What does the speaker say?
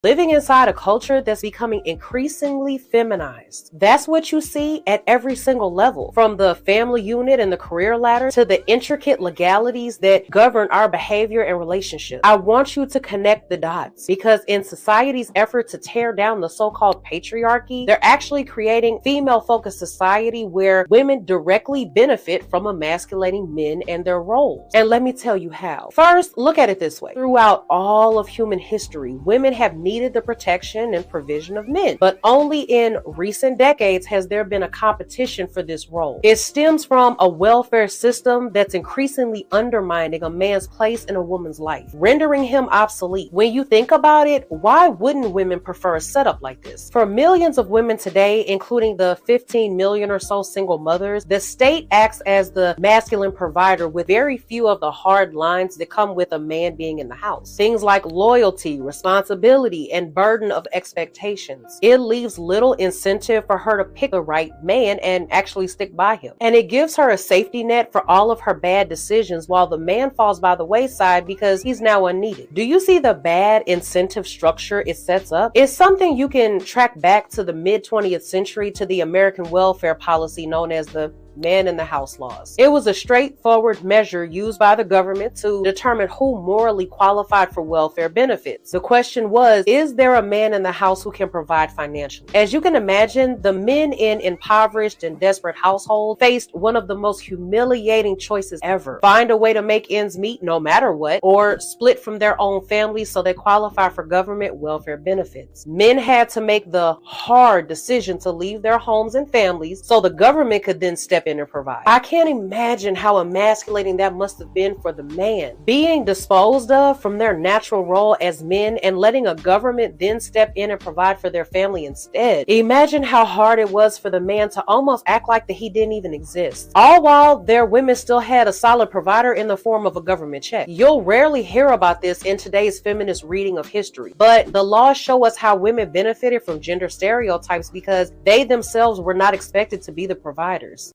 living inside a culture that's becoming increasingly feminized. That's what you see at every single level, from the family unit and the career ladder to the intricate legalities that govern our behavior and relationships. I want you to connect the dots, because in society's effort to tear down the so-called patriarchy, they're actually creating female-focused society where women directly benefit from emasculating men and their roles. And let me tell you how. First, look at it this way. Throughout all of human history, women have needed the protection and provision of men, but only in recent decades has there been a competition for this role. It stems from a welfare system that's increasingly undermining a man's place in a woman's life, rendering him obsolete. When you think about it, why wouldn't women prefer a setup like this? For millions of women today, including the 15 million or so single mothers, the state acts as the masculine provider with very few of the hard lines that come with a man being in the house. Things like loyalty, responsibility, and burden of expectations. It leaves little incentive for her to pick the right man and actually stick by him. And it gives her a safety net for all of her bad decisions, while the man falls by the wayside because he's now unneeded. Do you see the bad incentive structure it sets up? It's something you can track back to the mid-20th century, to the American welfare policy known as the man in the house laws. It was a straightforward measure used by the government to determine who morally qualified for welfare benefits. The question was, is there a man in the house who can provide financially? As you can imagine, the men in impoverished and desperate households faced one of the most humiliating choices ever: find a way to make ends meet no matter what, or split from their own families so they qualify for government welfare benefits. Men had to make the hard decision to leave their homes and families so the government could then step in and provide. I can't imagine how emasculating that must have been for the man, being disposed of from their natural role as men and letting a government then step in and provide for their family instead. Imagine how hard it was for the man to almost act like that he didn't even exist, all while their women still had a solid provider in the form of a government check. You'll rarely hear about this in today's feminist reading of history, but the laws show us how women benefited from gender stereotypes because they themselves were not expected to be the providers.